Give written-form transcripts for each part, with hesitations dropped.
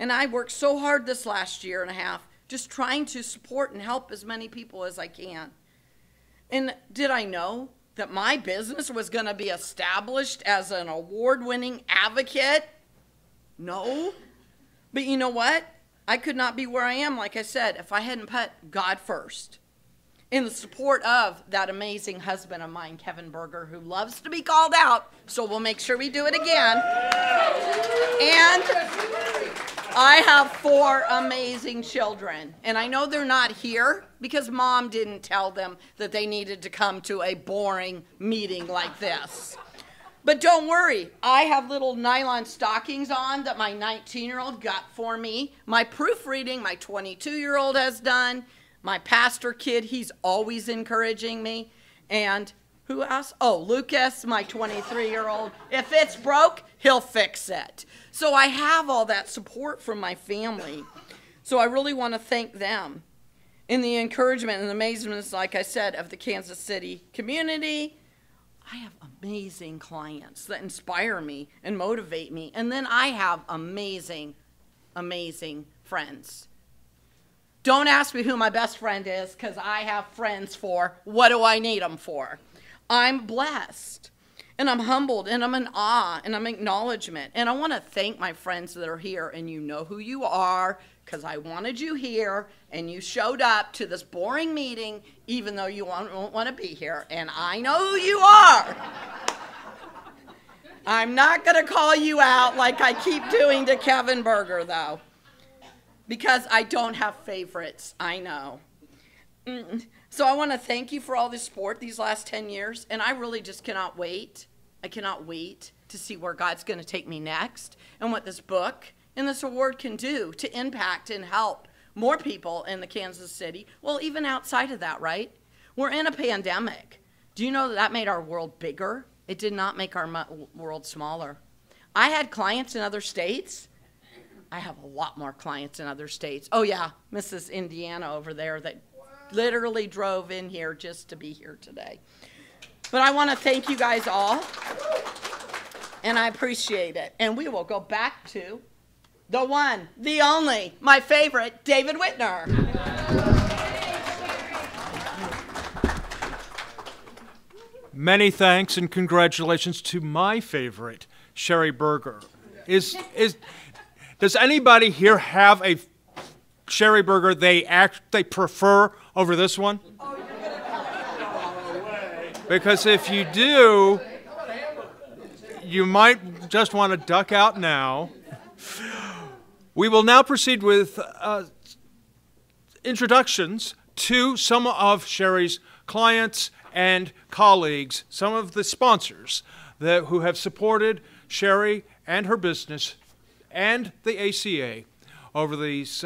And I worked so hard this last year and a half just trying to support and help as many people as I can. And did I know that my business was going to be established as an award-winning advocate? No. But you know what? I could not be where I am, like I said, if I hadn't put God first. In the support of that amazing husband of mine, Kevin Berger, who loves to be called out, so we'll make sure we do it again. And I have 4 amazing children. And I know they're not here because Mom didn't tell them that they needed to come to a boring meeting like this. But don't worry, I have little nylon stockings on that my 19-year-old got for me. My proofreading, my 22-year-old has done. My pastor kid, he's always encouraging me. And who else? Oh, Lucas, my 23-year-old. If it's broke, he'll fix it. So I have all that support from my family. So I really want to thank them. In the encouragement and amazement, like I said, of the Kansas City community, I have amazing clients that inspire me and motivate me. And then I have amazing, amazing friends. Don't ask me who my best friend is, because I have friends for what do I need them for. I'm blessed, and I'm humbled, and I'm in awe, and I'm acknowledgement. And I want to thank my friends that are here, and you know who you are, because I wanted you here, and you showed up to this boring meeting, even though you won't want to be here, and I know who you are. I'm not going to call you out like I keep doing to Kevin Berger, though. Because I don't have favorites, I know. So I want to thank you for all the support these last 10 years, and I really just cannot wait. I cannot wait to see where God's going to take me next and what this book and this award can do to impact and help more people in the Kansas City. Well, even outside of that, right? We're in a pandemic. Do you know that that made our world bigger? It did not make our world smaller. I had clients in other states. I have a lot more clients in other states. Oh, yeah, Mrs. Indiana over there that literally drove in here just to be here today. But I want to thank you guys all, and I appreciate it. And we will go back to the one, the only, my favorite, David Whitner. Many thanks and congratulations to my favorite, Sherry Berger. Does anybody here have a Sherry Berger they prefer over this one? Because if you do, you might just want to duck out now. We will now proceed with introductions to some of Sherry's clients and colleagues, some of the sponsors who have supported Sherry and her business and the ACA over these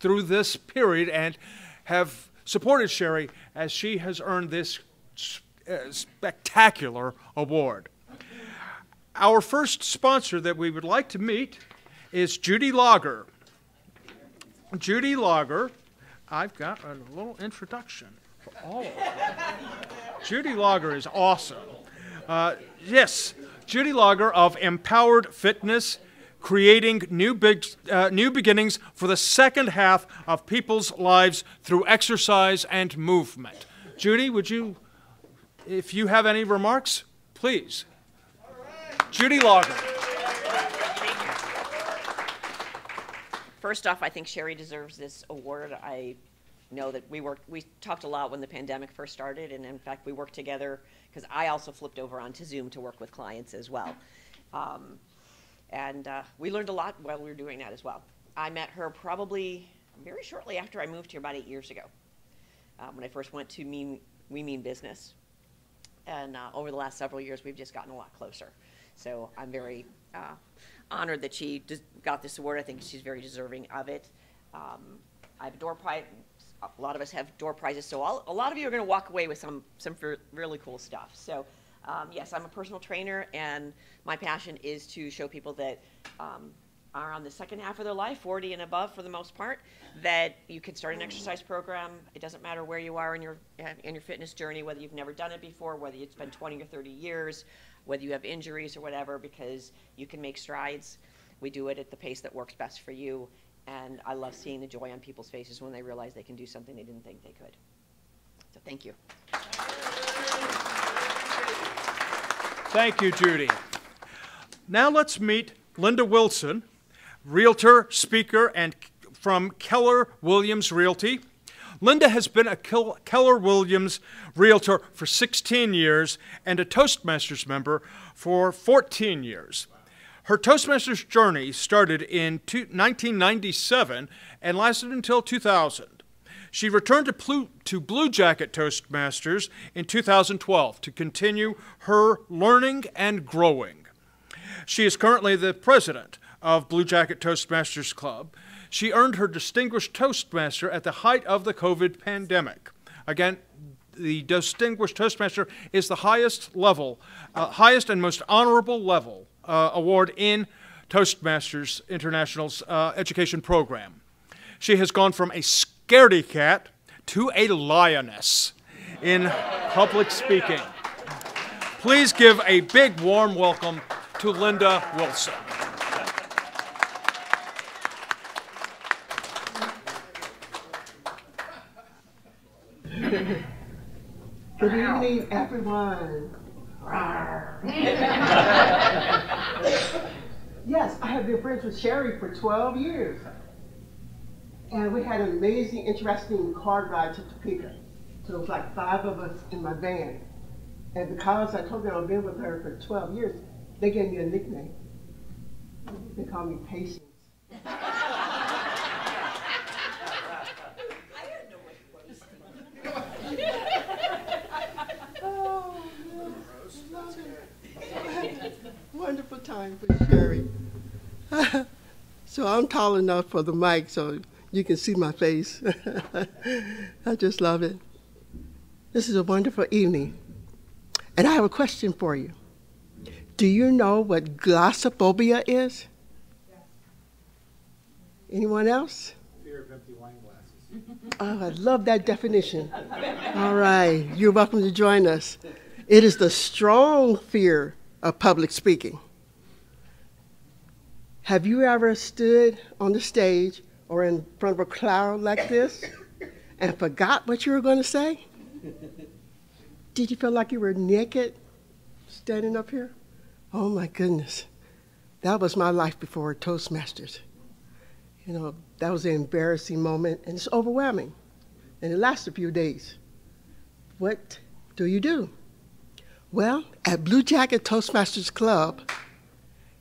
through this period and have supported Sherry as she has earned this spectacular award. Our first sponsor that we would like to meet is Judy Lager. Judy Lager, I've got a little introduction for all of you. Judy Lager is awesome. Yes, Judy Lager of Empowered Fitness, creating new beginnings for the second half of people's lives through exercise and movement. Judy, would you, if you have any remarks, please. Judy Lager. First off, I think Sherry deserves this award. I know that we talked a lot when the pandemic first started, and in fact, we worked together because I also flipped over onto Zoom to work with clients as well. And we learned a lot while we were doing that as well. I met her probably very shortly after I moved here about 8 years ago, when I first went to We Mean Business. And over the last several years, we've just gotten a lot closer. So I'm very honored that she got this award. I think she's very deserving of it. I have a door prize. A lot of us have door prizes, so a lot of you are going to walk away with some really cool stuff. So yes, I'm a personal trainer, and my passion is to show people that are on the second half of their life, 40 and above for the most part, that you can start an exercise program. It doesn't matter where you are in your fitness journey, whether you've never done it before, whether it's been 20 or 30 years, whether you have injuries or whatever, because you can make strides. We do it at the pace that works best for you, and I love seeing the joy on people's faces when they realize they can do something they didn't think they could. So thank you. Thank you, Judy. Now let's meet Linda Wilson, realtor, speaker, and from Keller Williams Realty. Linda has been a Keller Williams realtor for 16 years and a Toastmasters member for 14 years. Her Toastmasters journey started in 1997 and lasted until 2000. She returned to Blue Jacket Toastmasters in 2012 to continue her learning and growing. She is currently the president of Blue Jacket Toastmasters Club. She earned her Distinguished Toastmaster at the height of the COVID pandemic. Again, the Distinguished Toastmaster is the highest level, highest and most honorable level award in Toastmasters International's education program. She has gone from a scaredy cat to a lioness in public speaking. Please give a big warm welcome to Linda Wilson. Good evening, everyone. Yes, I have been friends with Sherry for 12 years. And we had an amazing, interesting car ride to Topeka. So it was like 5 of us in my van. And because I told them I've been with her for 12 years, they gave me a nickname. They call me Patience. Wonderful time with Sherry. So I'm tall enough for the mic so you can see my face. I just love it. This is a wonderful evening. And I have a question for you. Do you know what glossophobia is? Anyone else? Fear of empty wine glasses. Oh, I love that definition. All right, you're welcome to join us. It is the strong fear of public speaking. Have you ever stood on the stage or in front of a crowd like this and forgot what you were going to say? Did you feel like you were naked standing up here? Oh my goodness. That was my life before Toastmasters. You know, that was an embarrassing moment, and it's overwhelming. And it lasts a few days. What do you do? Well, at Blue Jacket Toastmasters Club,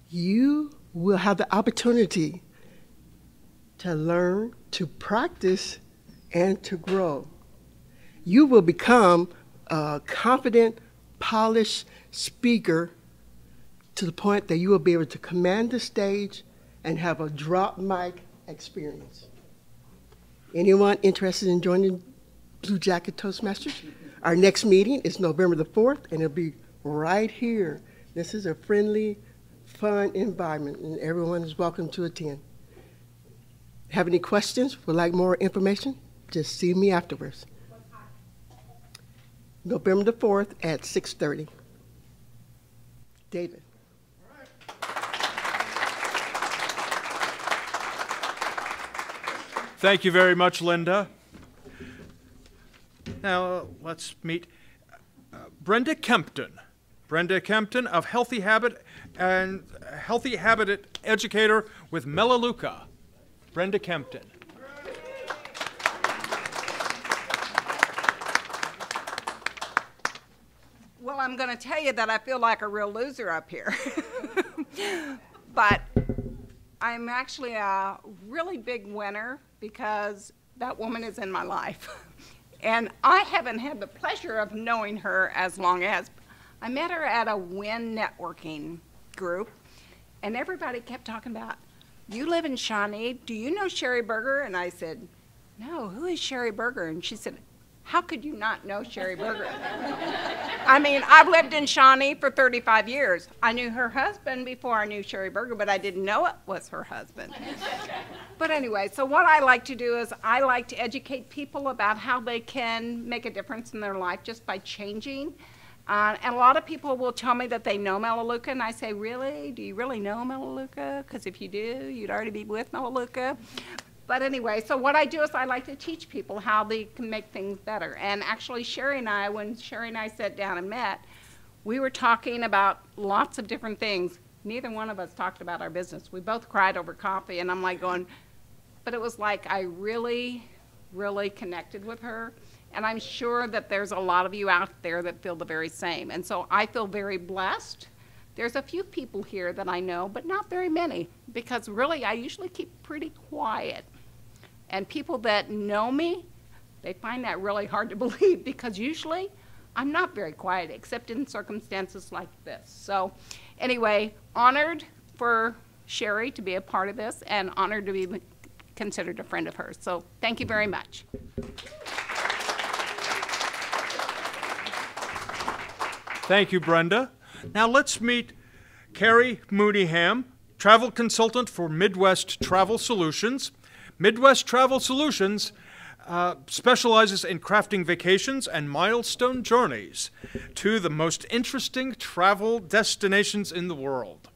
you will have the opportunity to learn, to practice, and to grow. You will become a confident, polished speaker to the point that you will be able to command the stage and have a drop mic experience. Anyone interested in joining Blue Jacket Toastmasters? Our next meeting is November the 4th, and it'll be right here. This is a friendly, fun environment, and everyone is welcome to attend. Have any questions? Would like more information? Just see me afterwards. November the 4th at 6:30. David. Thank you very much, Linda. Now let's meet Brenda Kempton. Brenda Kempton of Healthy Habit and Healthy Habitat Educator with Melaleuca. Brenda Kempton. Well, I'm going to tell you that I feel like a real loser up here. But I'm actually a really big winner because that woman is in my life. And I haven't had the pleasure of knowing her as long as. I met her at a WIN networking group, and everybody kept talking about, you live in Shawnee, do you know Sherry Berger? And I said, no, who is Sherry Berger? And she said, how could you not know Sherry Berger? I mean, I've lived in Shawnee for 35 years. I knew her husband before I knew Sherry Berger, but I didn't know it was her husband. But anyway, so what I like to do is I like to educate people about how they can make a difference in their life just by changing. And a lot of people will tell me that they know Melaleuca, and I say, really? Do you really know Melaleuca? Because if you do, you'd already be with Melaleuca. But anyway, so what I do is I like to teach people how they can make things better. And actually, Sherry and I, when Sherry and I sat down and met, we were talking about lots of different things. Neither one of us talked about our business. We both cried over coffee, and I'm like going, but it was like I really, really connected with her. And I'm sure that there's a lot of you out there that feel the very same. And so I feel very blessed. There's a few people here that I know, but not very many, because really I usually keep pretty quiet. And people that know me, they find that really hard to believe, because usually I'm not very quiet, except in circumstances like this. So anyway, honored for Sherry to be a part of this, and honored to be considered a friend of hers. So thank you very much. Thank you, Brenda. Now let's meet Carrie Mooneyham, travel consultant for Midwest Travel Solutions. Midwest Travel Solutions specializes in crafting vacations and milestone journeys to the most interesting travel destinations in the world.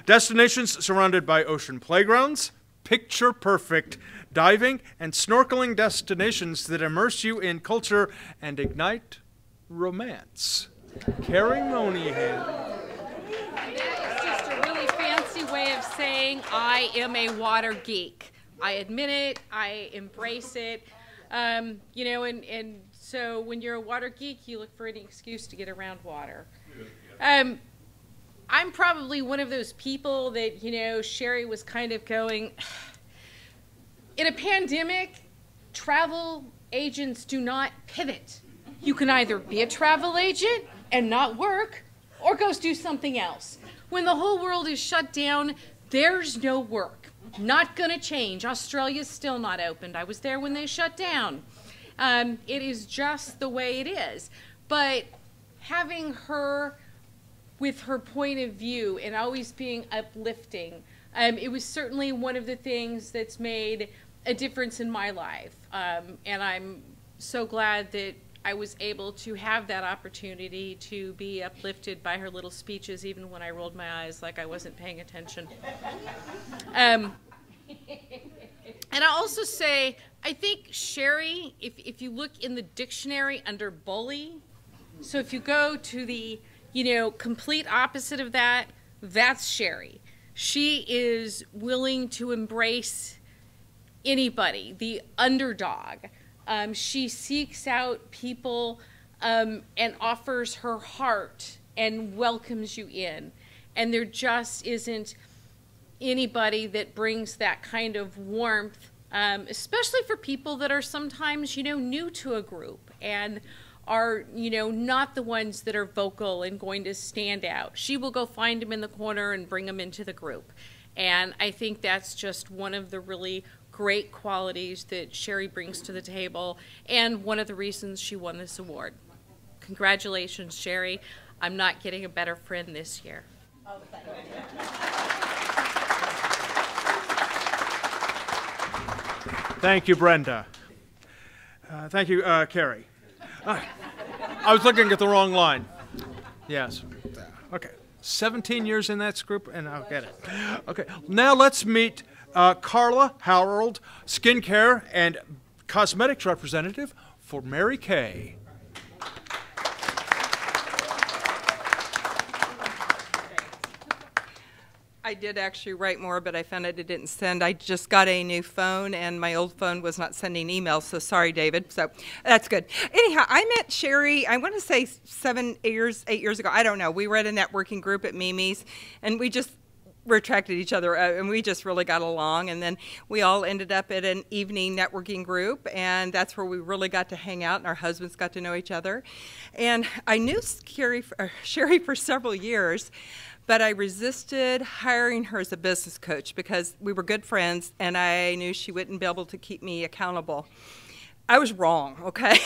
Destinations surrounded by ocean playgrounds, picture-perfect diving and snorkeling destinations that immerse you in culture and ignite romance. Carrie Mooneyham. It's just a really fancy way of saying I am a water geek. I admit it. I embrace it. You know, and so when you're a water geek, you look for any excuse to get around water. I'm probably one of those people that, you know, Sherry was kind of going, in a pandemic, travel agents do not pivot. You can either be a travel agent and not work, or go do something else. When the whole world is shut down, there's no work. Not gonna change. Australia's still not opened. I was there when they shut down. It is just the way it is. But having her with her point of view and always being uplifting, it was certainly one of the things that's made a difference in my life. And I'm so glad that I was able to have that opportunity to be uplifted by her little speeches, even when I rolled my eyes like I wasn't paying attention. And I'll also say, I think Sherry, if you look in the dictionary under bully, so if you go to the, you know, complete opposite of that, that's Sherry. She is willing to embrace anybody, the underdog. She seeks out people and offers her heart and welcomes you in. And there just isn't anybody that brings that kind of warmth, especially for people that are sometimes, you know, new to a group and are, you know, not the ones that are vocal and going to stand out. She will go find them in the corner and bring them into the group. And I think that's just one of the really great qualities that Sherry brings to the table, and one of the reasons she won this award. Congratulations, Sherry. I'm not getting a better friend this year. Oh, thank you. Thank you, Brenda. Thank you, Carrie. I was looking at the wrong line. Yes. Okay. 17 years in that group, and I'll get it. Okay. Now let's meet Carla Harold, skincare and cosmetics representative for Mary Kay. I did actually write more, but I found out it didn't send. I just got a new phone, and my old phone was not sending emails, so sorry, David. So that's good. Anyhow, I met Sherry, I want to say 8 years ago. I don't know. We were at a networking group at Mimi's, and we just attracted each other, and we just really got along. And then we all ended up at an evening networking group, and that's where we really got to hang out, and our husbands got to know each other. And I knew Sherry for several years, but I resisted hiring her as a business coach because we were good friends, and I knew she wouldn't be able to keep me accountable. I was wrong, okay?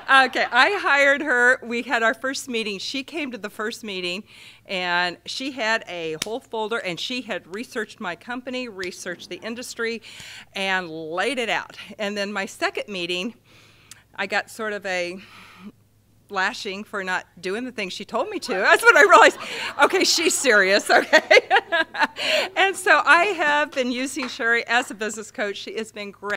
Okay, I hired her. We had our first meeting. She came to the first meeting, and she had a whole folder, and she had researched my company, researched the industry, and laid it out. And then my second meeting, I got sort of a lashing for not doing the things she told me to. That's when I realized, okay, she's serious, okay? And so I have been using Sherry as a business coach. She has been great.